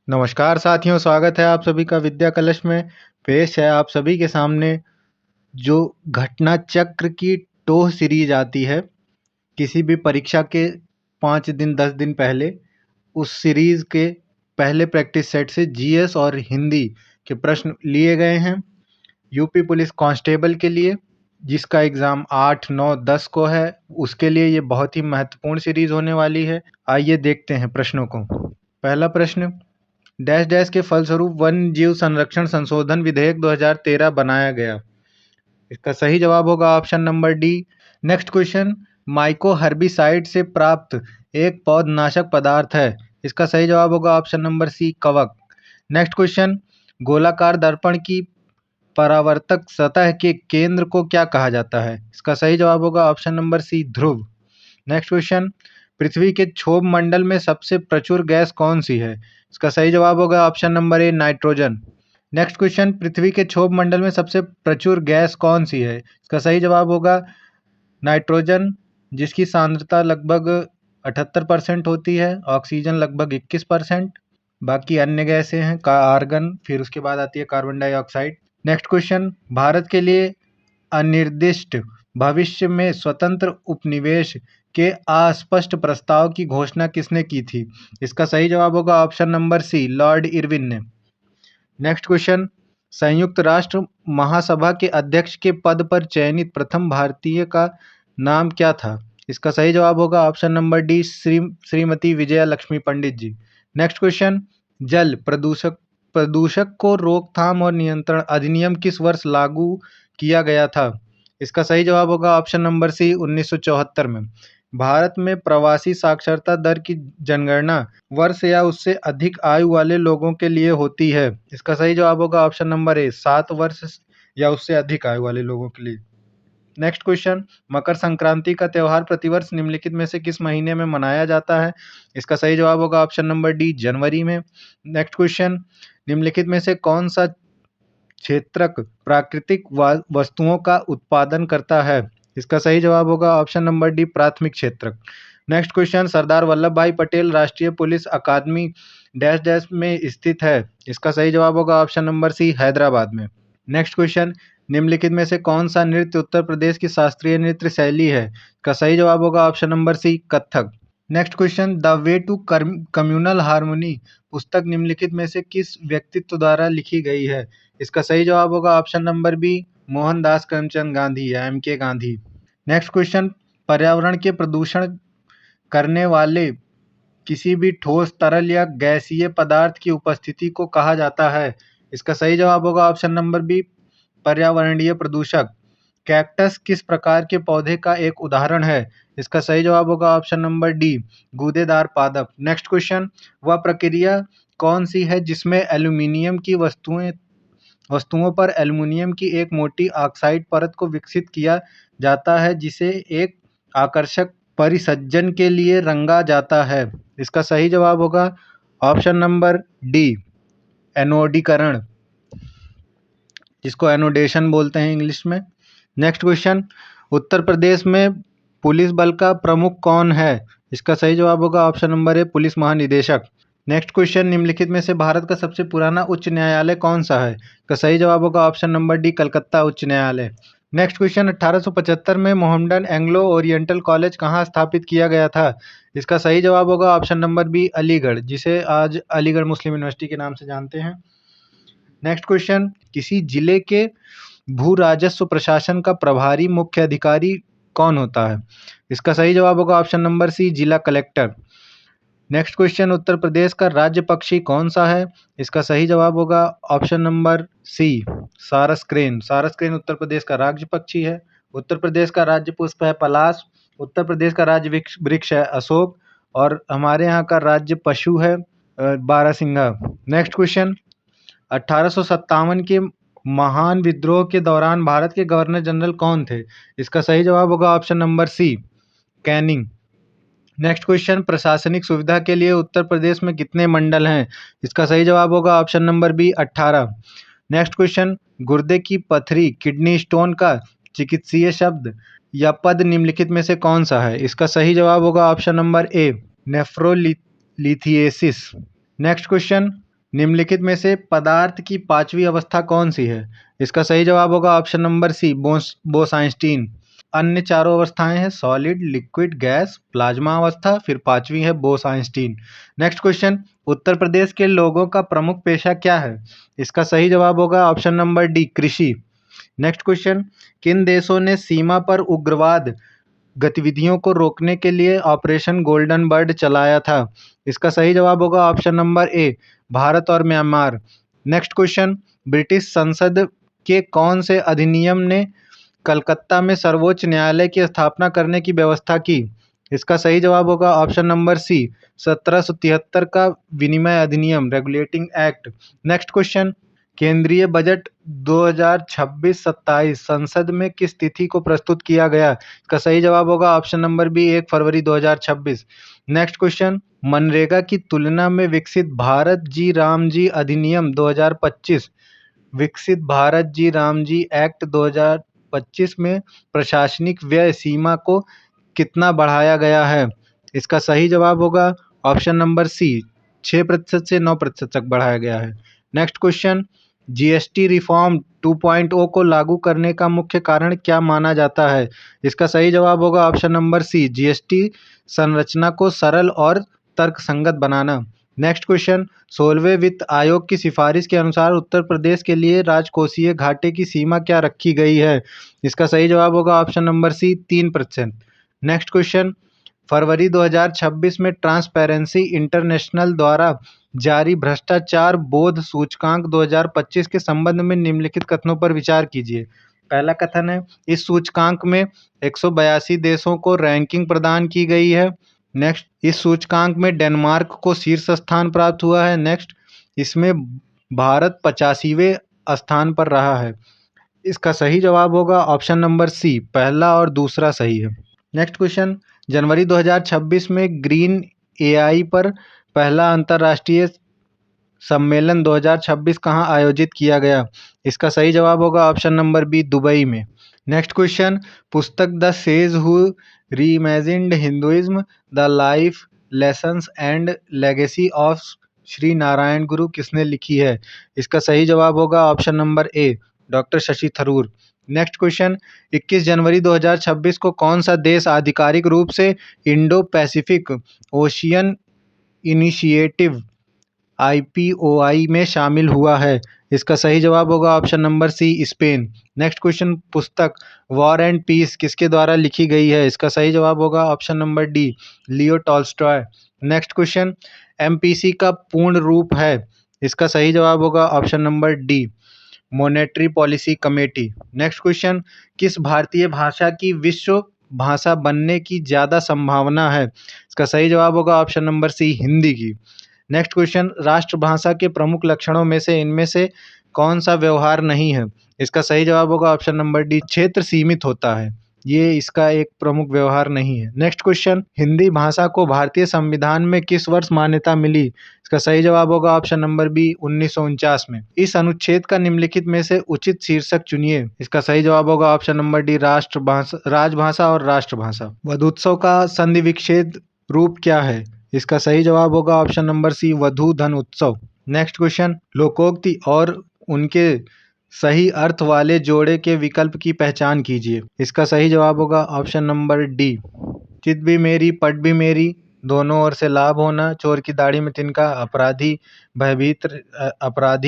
नमस्कार साथियों, स्वागत है आप सभी का विद्या कलश में। पेश है आप सभी के सामने जो घटना चक्र की टोह सीरीज आती है किसी भी परीक्षा के 5 दिन 10 दिन पहले, उस सीरीज के पहले प्रैक्टिस सेट से जीएस और हिंदी के प्रश्न लिए गए हैं यूपी पुलिस कांस्टेबल के लिए, जिसका एग्ज़ाम 8, 9, 10 को है। उसके लिए ये बहुत ही महत्वपूर्ण सीरीज होने वाली है। आइए देखते हैं प्रश्नों को। पहला प्रश्न, डैश डैश के फलस्वरूप वन्य जीव संरक्षण संशोधन विधेयक 2013 बनाया गया। इसका सही जवाब होगा option number D. Next question, mycoherbicide से प्राप्त एक पौधनाशक पदार्थ है। इसका सही जवाब होगा ऑप्शन नंबर सी, कवक। नेक्स्ट क्वेश्चन, गोलाकार दर्पण की परावर्तक सतह के केंद्र को क्या कहा जाता है। इसका सही जवाब होगा ऑप्शन नंबर सी, ध्रुव। नेक्स्ट क्वेश्चन, पृथ्वी के क्षोभ मंडल में सबसे प्रचुर गैस कौन सी है। इसका सही जवाब होगा option number A, nitrogen. Next question, पृथ्वी के क्षोभ मंडल में सबसे प्रचुर गैस कौन सी है। इसका सही जवाब होगा नाइट्रोजन, जिसकी सांद्रता लगभग 78% होती है, ऑक्सीजन लगभग 21%, बाकी अन्य गैसें हैं आर्गन, फिर उसके बाद आती है carbon dioxide. Next question, Bharat के लिए अनिर्दिष्ट भविष्य में स्वतंत्र उपनिवेश के अस्पष्ट प्रस्ताव की घोषणा किसने की थी। इसका सही जवाब होगा option number C, Lord Irwin ने। नेक्स्ट क्वेश्चन, संयुक्त राष्ट्र महासभा के अध्यक्ष के पद पर चयनित प्रथम भारतीय का नाम क्या था। इसका सही जवाब होगा option number D, Shrimati Vijaya Lakshmi Pandit ji. Next question, जल प्रदूषक को रोकथाम और नियंत्रण अधिनियम किस वर्ष लागू किया गया था। इसका सही जवाब होगा ऑप्शन नंबर सी, 1974 में। भारत में प्रवासी साक्षरता दर की जनगणना वर्ष या उससे अधिक आयु वाले लोगों के लिए होती है। इसका सही जवाब होगा ऑप्शन नंबर ए, 7 वर्ष या उससे अधिक आयु वाले लोगों के लिए। नेक्स्ट क्वेश्चन, मकर संक्रांति का त्यौहार प्रतिवर्ष निम्नलिखित में से किस महीने में मनाया जाता है। इसका सही जवाब होगा ऑप्शन नंबर डी, जनवरी में। नेक्स्ट क्वेश्चन, निम्नलिखित में से कौन सा क्षेत्रक प्राकृतिक वस्तुओं का उत्पादन करता है। इसका सही जवाब होगा ऑप्शन नंबर डी, प्राथमिक क्षेत्रक। नेक्स्ट क्वेश्चन, सरदार वल्लभ भाई पटेल राष्ट्रीय पुलिस अकादमी डैश डैश में स्थित है। इसका सही जवाब होगा ऑप्शन नंबर सी, हैदराबाद में। नेक्स्ट क्वेश्चन, निम्नलिखित में से कौन सा नृत्य उत्तर प्रदेश की शास्त्रीय नृत्य शैली है। इसका सही जवाब होगा option number C, Kathak. Next question, the way to communal harmony पुस्तक निम्नलिखित में से किस व्यक्तित्व द्वारा लिखी गई है। इसका सही जवाब होगा option number B, Mohandas Karamchand Gandhi या एम के गांधी। नेक्स्ट क्वेश्चन, पर्यावरण के प्रदूषण करने वाले किसी भी ठोस, तरल या गैसीय पदार्थ की उपस्थिति को कहा जाता है। इसका सही जवाब होगा ऑप्शन नंबर बी, पर्यावरणीय प्रदूषक। कैक्टस किस प्रकार के पौधे का एक उदाहरण है। इसका सही जवाब होगा ऑप्शन नंबर डी, गूदेदार पादप। नेक्स्ट क्वेश्चन, वह प्रक्रिया कौन सी है जिसमें एल्यूमीनियम की वस्तुओं पर एल्यूमीनियम की एक मोटी ऑक्साइड परत को विकसित किया जाता है, जिसे एक आकर्षक परिसज्जन के लिए रंगा जाता है। इसका सही जवाब होगा ऑप्शन नंबर डी, एनोडीकरण, जिसको एनोडेशन बोलते हैं इंग्लिश में। नेक्स्ट क्वेश्चन, उत्तर प्रदेश में पुलिस बल का प्रमुख कौन है। इसका सही जवाब होगा ऑप्शन नंबर ए, पुलिस महानिदेशक। नेक्स्ट क्वेश्चन, निम्नलिखित में से भारत का सबसे पुराना उच्च न्यायालय कौन सा है। इसका सही जवाब होगा ऑप्शन नंबर डी, कलकत्ता उच्च न्यायालय। नेक्स्ट क्वेश्चन, 1875 में मोहम्मडन एंग्लो ओरिएंटल कॉलेज कहाँ स्थापित किया गया था। इसका सही जवाब होगा ऑप्शन नंबर बी, अलीगढ़, जिसे आज अलीगढ़ मुस्लिम यूनिवर्सिटी के नाम से जानते हैं। नेक्स्ट क्वेश्चन, किसी जिले के भू राजस्व प्रशासन का प्रभारी मुख्य अधिकारी कौन होता है। इसका सही जवाब होगा ऑप्शन नंबर सी, जिला collector. Next question, Uttar Pradesh का राज्य पक्षी कौन सा है। इसका सही जवाब होगा ऑप्शन नंबर सी, सारस क्रेन। सारस क्रेन उत्तर प्रदेश का राज्य पक्षी है। उत्तर प्रदेश का राज्य पुष्प है पलाश। उत्तर प्रदेश का राज्य वृक्ष है अशोक। और हमारे यहाँ का राज्य पशु है बारहसिंगा। नेक्स्ट क्वेश्चन, 1857 के महान विद्रोह के दौरान भारत के गवर्नर जनरल कौन थे। इसका सही जवाब होगा option number C, Canning. Next question, प्रशासनिक सुविधा के लिए उत्तर प्रदेश में कितने मंडल हैं। इसका सही जवाब होगा option number B, 18। Next question, गुर्दे की पथरी किडनी स्टोन का चिकित्सीय शब्द या पद निम्नलिखित में से कौन सा है। इसका सही जवाब होगा option number A, nephrolithiasis. Next question, निम्नलिखित में से पदार्थ की पांचवी अवस्था कौन सी है? इसका सही जवाब होगा ऑप्शन नंबर सी, बोस-आइंस्टीन। अन्य चारों अवस्थाएं हैं सॉलिड, लिक्विड, गैस, प्लाज्मा अवस्था, फिर पांचवी है Bose-Einstein. Next question, Uttar Pradesh के लोगों का प्रमुख पेशा क्या है? इसका सही जवाब होगा ऑप्शन नंबर डी, कृषि। नेक्स्ट क्वेश्चन, किन देशों ने सीमा पर उग्रवाद गतिविधियों को रोकने के लिए ऑपरेशन गोल्डन बर्ड चलाया था? इसका सही जवाब होगा ऑप्शन नंबर ए, भारत और म्यांमार। नेक्स्ट क्वेश्चन, ब्रिटिश संसद के कौन से अधिनियम ने कलकत्ता में सर्वोच्च न्यायालय की स्थापना करने की व्यवस्था की? इसका सही जवाब होगा ऑप्शन नंबर सी, 1773 का विनिमय अधिनियम, रेगुलेटिंग एक्ट। नेक्स्ट क्वेश्चन, केंद्रीय बजट 2026-27 संसद में किस तिथि को प्रस्तुत किया गया? इसका सही जवाब होगा ऑप्शन नंबर बी, 1 फरवरी 2026। नेक्स्ट क्वेश्चन, मनरेगा की तुलना में विकसित भारत जी राम जी अधिनियम 2025, विकसित भारत जी राम जी एक्ट 2025 में प्रशासनिक व्यय सीमा को कितना बढ़ाया गया है? इसका सही जवाब होगा ऑप्शन नंबर सी, 6% से 9% तक बढ़ाया गया है। नेक्स्ट क्वेश्चन, जीएसटी रिफॉर्म 2.0 को लागू करने का मुख्य कारण क्या माना जाता है? इसका सही जवाब होगा ऑप्शन नंबर सी, जीएसटी संरचना को सरल और तर्कसंगत बनाना। नेक्स्ट क्वेश्चन, 16वें वित्त आयोग की सिफारिश के अनुसार उत्तर प्रदेश के लिए राजकोषीय घाटे की सीमा क्या रखी गई है? इसका सही जवाब होगा option number C, 3%। Next question, फरवरी 2026 में ट्रांसपेरेंसी इंटरनेशनल द्वारा जारी भ्रष्टाचार बोध सूचकांक 2025 के संबंध में निम्नलिखित कथनों पर विचार कीजिए। पहला कथन है, इस सूचकांक में 182 देशों को रैंकिंग प्रदान की गई है। नेक्स्ट, इस सूचकांक में डेनमार्क को शीर्ष स्थान प्राप्त हुआ है। नेक्स्ट, इसमें भारत 85वें स्थान पर रहा है। इसका सही जवाब होगा ऑप्शन नंबर सी, पहला और दूसरा सही है। नेक्स्ट क्वेश्चन, जनवरी 2026 में ग्रीन एआई पर पहला अंतर्राष्ट्रीय सम्मेलन 2026 कहाँ आयोजित किया गया? इसका सही जवाब होगा ऑप्शन नंबर बी, दुबई में। नेक्स्ट क्वेश्चन, पुस्तक the sage who reimagined Hinduism, the life lessons and legacy of Shri Narayana Guru किसने लिखी है? इसका सही जवाब होगा option number A, doctor Shashi Tharoor. Next question, 21 जनवरी 2026 को कौन सा देश आधिकारिक रूप से Indo Pacific Ocean Initiative IPOI में शामिल हुआ है? इसका सही जवाब होगा option number C, Spain. Next question, पुस्तक वॉर एंड पीस किसके द्वारा लिखी गई है? इसका सही जवाब होगा option number D, Leo Tolstoy. Next question, MPC का पूर्ण रूप है? इसका सही जवाब होगा option number D, monetary policy committee. Next question, किस भारतीय भाषा की विश्व भाषा बनने की ज़्यादा संभावना है? इसका सही जवाब होगा ऑप्शन नंबर सी, हिंदी की। नेक्स्ट क्वेश्चन, राष्ट्रभाषा के प्रमुख लक्षणों में से इनमें से कौन सा व्यवहार नहीं है? इसका सही जवाब होगा ऑप्शन नंबर डी, क्षेत्र सीमित होता है, ये इसका एक प्रमुख व्यवहार नहीं है। नेक्स्ट क्वेश्चन, हिंदी भाषा को भारतीय संविधान में किस वर्ष मान्यता मिली? इसका सही जवाब होगा ऑप्शन नंबर बी, 1949 में। इस अनुच्छेद का निम्नलिखित में से उचित शीर्षक चुनिए। इसका सही जवाब होगा ऑप्शन नंबर डी, राजभाषा और राष्ट्रभाषा। वधोत्सव का संधि विच्छेद रूप क्या है? इसका सही जवाब होगा ऑप्शन नंबर सी, वधू धन उत्सव। नेक्स्ट क्वेश्चन, लोकोक्ति और उनके सही अर्थ वाले जोड़े के विकल्प की पहचान कीजिए। इसका सही जवाब होगा ऑप्शन नंबर डी, चित भी मेरी पट भी मेरी, दोनों ओर से लाभ होना, चोर की दाढ़ी में तिनका, अपराधी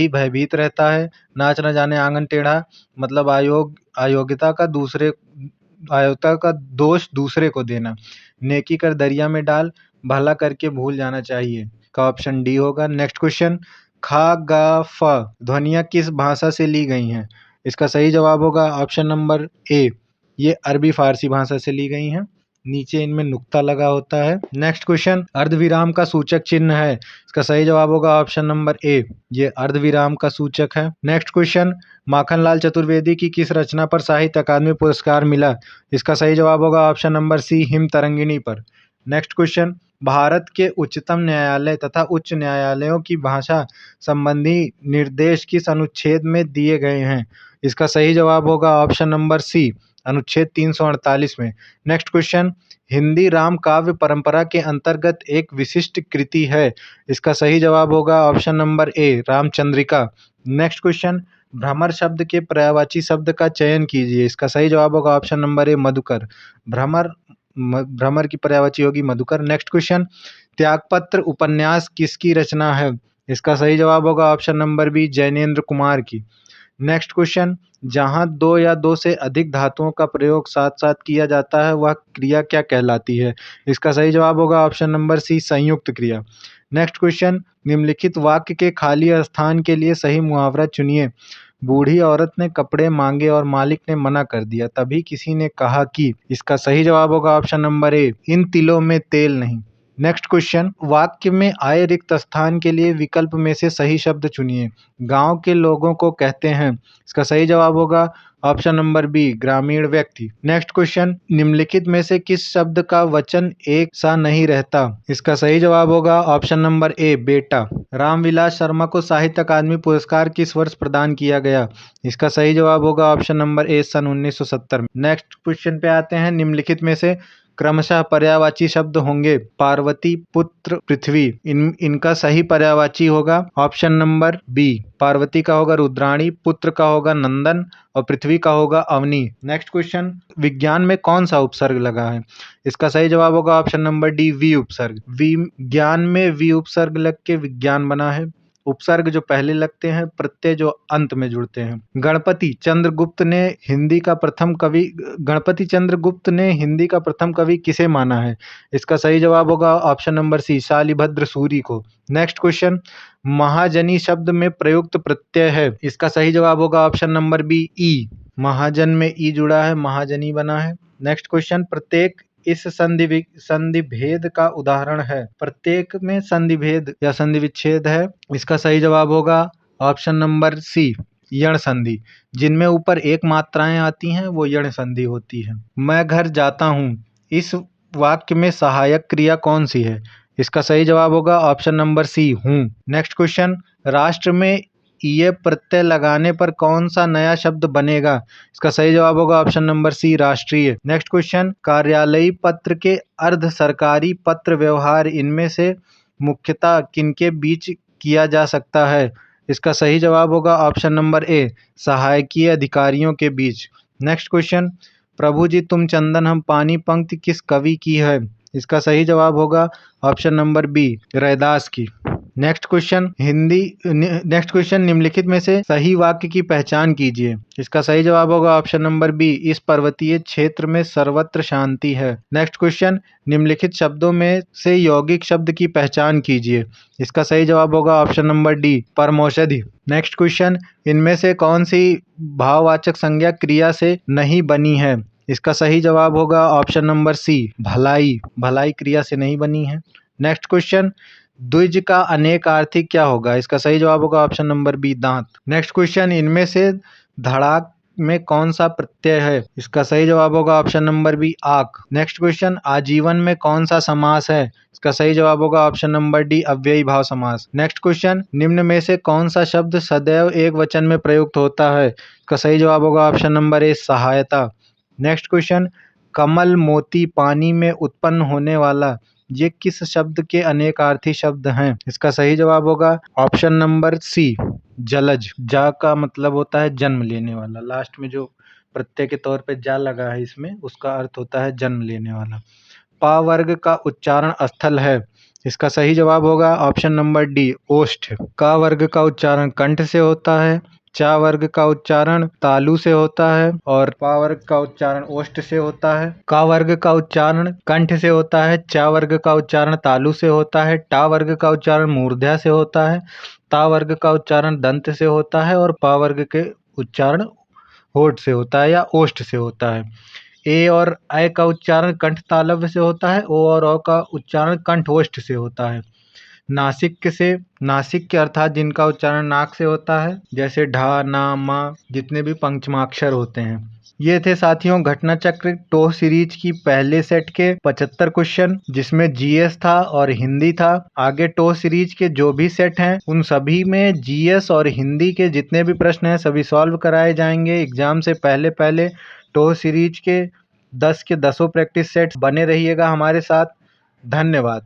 भयभीत रहता है, नाच न जाने आंगन टेढ़ा, मतलब अयोग्यता का दोष दूसरे को देना, नेकी कर दरिया में डाल, भला करके भूल जाना चाहिए, का ऑप्शन डी होगा। नेक्स्ट क्वेश्चन, खा गा फ ध्वनियाँ किस भाषा से ली गई हैं? इसका सही जवाब होगा ऑप्शन नंबर ए, ये अरबी फारसी भाषा से ली गई हैं। नीचे इनमें नुक्ता लगा होता है। नेक्स्ट क्वेश्चन, अर्धविराम का सूचक चिन्ह है? इसका सही जवाब होगा ऑप्शन नंबर ए, ये अर्धविराम का सूचक है। नेक्स्ट क्वेश्चन, माखनलाल चतुर्वेदी की किस रचना पर साहित्य अकादमी पुरस्कार मिला? इसका सही जवाब होगा option number C, Him Tarangini पर। नेक्स्ट क्वेश्चन, भारत के उच्चतम न्यायालय तथा उच्च न्यायालयों की भाषा संबंधी निर्देश किस अनुच्छेद में दिए गए हैं? इसका सही जवाब होगा ऑप्शन नंबर सी, अनुच्छेद 348 में। नेक्स्ट क्वेश्चन, हिंदी राम काव्य परंपरा के अंतर्गत एक विशिष्ट कृति है। इसका सही जवाब होगा ऑप्शन नंबर ए रामचंद्रिका। नेक्स्ट क्वेश्चन, भ्रमर शब्द के पर्यायवाची शब्द का चयन कीजिए। इसका सही जवाब होगा ऑप्शन नंबर ए मधुकर। भ्रमर की पर्यायवाची होगी मधुकर। नेक्स्ट क्वेश्चन, त्यागपत्र उपन्यास किसकी रचना है। इसका सही जवाब होगा option number B Jainendra Kumar की। नेक्स्ट क्वेश्चन, जहां दो या दो से अधिक धातुओं का प्रयोग साथ साथ किया जाता है वह क्रिया क्या कहलाती है। इसका सही जवाब होगा ऑप्शन नंबर सी संयुक्त क्रिया। नेक्स्ट क्वेश्चन, निम्नलिखित वाक्य के खाली स्थान के लिए सही मुहावरा चुनिए। बूढ़ी औरत ने कपड़े मांगे और मालिक ने मना कर दिया, तभी किसी ने कहा कि। इसका सही जवाब होगा ऑप्शन नंबर ए इन तिलों में तेल नहीं। नेक्स्ट क्वेश्चन, वाक्य में आए रिक्त स्थान के लिए विकल्प में से सही शब्द चुनिए। गांव के लोगों को कहते हैं। इसका सही जवाब होगा ऑप्शन नंबर बी ग्रामीण व्यक्ति। नेक्स्ट क्वेश्चन, निम्नलिखित में से किस शब्द का वचन एक सा नहीं रहता। इसका सही जवाब होगा ऑप्शन नंबर ए बेटा। रामविलास शर्मा को साहित्य अकादमी पुरस्कार किस वर्ष प्रदान किया गया। इसका सही जवाब होगा ऑप्शन नंबर ए सन 1970 में। नेक्स्ट क्वेश्चन पे आते हैं, निम्नलिखित में से क्रमशः पर्यायवाची शब्द होंगे। पार्वती, पुत्र, पृथ्वी, इनका सही पर्यायवाची होगा ऑप्शन नंबर बी। पार्वती का होगा रुद्राणी, पुत्र का होगा नंदन और पृथ्वी का होगा अवनी। नेक्स्ट क्वेश्चन, विज्ञान में कौन सा उपसर्ग लगा है। इसका सही जवाब होगा ऑप्शन नंबर डी वी उपसर्ग। विज्ञान में वी उपसर्ग लग के विज्ञान बना है। उपसर्ग जो पहले लगते हैं, प्रत्यय जो अंत में जुड़ते हैं। गणपति चंद्रगुप्त ने हिंदी का प्रथम कवि किसे माना है। इसका सही जवाब होगा option number C Shalibhadra Suri को। नेक्स्ट क्वेश्चन, महाजनी शब्द में प्रयुक्त प्रत्यय है। इसका सही जवाब होगा ऑप्शन नंबर बी ई। महाजन में ई जुड़ा है, महाजनी बना है। नेक्स्ट क्वेश्चन, प्रत्येक इस संधि भेद का उदाहरण है। प्रत्येक में संधि भेद या संधि विच्छेद है। इसका सही जवाब होगा ऑप्शन नंबर सी यण संधि। जिनमें ऊपर एक मात्राएं आती हैं वो यण संधि होती है। मैं घर जाता हूँ, इस वाक्य में सहायक क्रिया कौन सी है। इसका सही जवाब होगा ऑप्शन नंबर सी हूँ। नेक्स्ट क्वेश्चन, राष्ट्र में ये प्रत्यय लगाने पर कौन सा नया शब्द बनेगा। इसका सही जवाब होगा ऑप्शन नंबर सी राष्ट्रीय। नेक्स्ट क्वेश्चन, कार्यालयी पत्र के अर्ध सरकारी पत्र व्यवहार इनमें से मुख्यतः किनके बीच किया जा सकता है। इसका सही जवाब होगा ऑप्शन नंबर ए सहायकीय अधिकारियों के बीच। नेक्स्ट क्वेश्चन, प्रभु जी तुम चंदन हम पानी पंक्ति किस कवि की है। इसका सही जवाब होगा ऑप्शन नंबर बी रैदास की। नेक्स्ट क्वेश्चन, निम्नलिखित में से सही वाक्य की पहचान कीजिए। इसका सही जवाब होगा ऑप्शन नंबर बी इस पर्वतीय क्षेत्र में सर्वत्र शांति है। नेक्स्ट क्वेश्चन, निम्नलिखित शब्दों में से यौगिक शब्द की पहचान कीजिए। इसका सही जवाब होगा ऑप्शन नंबर डी परमौषधि। नेक्स्ट क्वेश्चन, इनमें से कौन सी भाववाचक संज्ञा क्रिया से नहीं बनी है। इसका सही जवाब होगा ऑप्शन नंबर सी भलाई। भलाई क्रिया से नहीं बनी है। नेक्स्ट क्वेश्चन, द्विज का अनेकार्थी क्या होगा। इसका सही जवाब होगा ऑप्शन नंबर बी दांत। नेक्स्ट क्वेश्चन, इनमें से धड़ाक में कौन सा प्रत्यय है। इसका सही जवाब होगा ऑप्शन नंबर बी आक। नेक्स्ट क्वेश्चन, आजीवन में कौन सा समास है। इसका सही जवाब होगा ऑप्शन नंबर डी अव्ययी भाव समास। नेक्स्ट क्वेश्चन, निम्न में से कौन सा शब्द सदैव एक वचन में प्रयुक्त होता है। इसका सही जवाब होगा ऑप्शन नंबर ए सहायता। नेक्स्ट क्वेश्चन, कमल, मोती, पानी में उत्पन्न होने वाला, ये किस शब्द के अनेकार्थी शब्द हैं। इसका सही जवाब होगा ऑप्शन नंबर सी जलज। जा का मतलब होता है जन्म लेने वाला। लास्ट में जो प्रत्यय के तौर पे जा लगा है इसमें, उसका अर्थ होता है जन्म लेने वाला। पा वर्ग का उच्चारण स्थल है। इसका सही जवाब होगा ऑप्शन नंबर डी ओष्ठ। का वर्ग का उच्चारण कंठ से होता है। चा वर्ग का उच्चारण तालु से होता है और पा वर्ग का उच्चारण ओष्ठ से होता है। का वर्ग का उच्चारण कंठ से होता है। चा वर्ग का उच्चारण तालु से होता है। टा वर्ग का उच्चारण मूर्धा से होता है। ता वर्ग का उच्चारण दंत से होता है और पा वर्ग के उच्चारण होठ से होता है या ओष्ठ से होता है। ए और ऐ का उच्चारण कंठ तालव्य से होता है। ओ और औ का उच्चारण कंठ ओष्ठ से होता है। नासिक के अर्थात जिनका उच्चारण नाक से होता है, जैसे ढा, ना, मा, जितने भी पंचमाक्षर होते हैं। ये थे साथियों घटना चक्र टोह सीरीज की पहले सेट के 75 क्वेश्चन, जिसमें जीएस था और हिंदी था। आगे टोह सीरीज के जो भी सेट हैं उन सभी में जीएस और हिंदी के जितने भी प्रश्न हैं सभी सॉल्व कराए जाएंगे एग्जाम से पहले टोह सीरीज के 10 के 10 प्रैक्टिस सेट्स। बने रहिएगा हमारे साथ। धन्यवाद।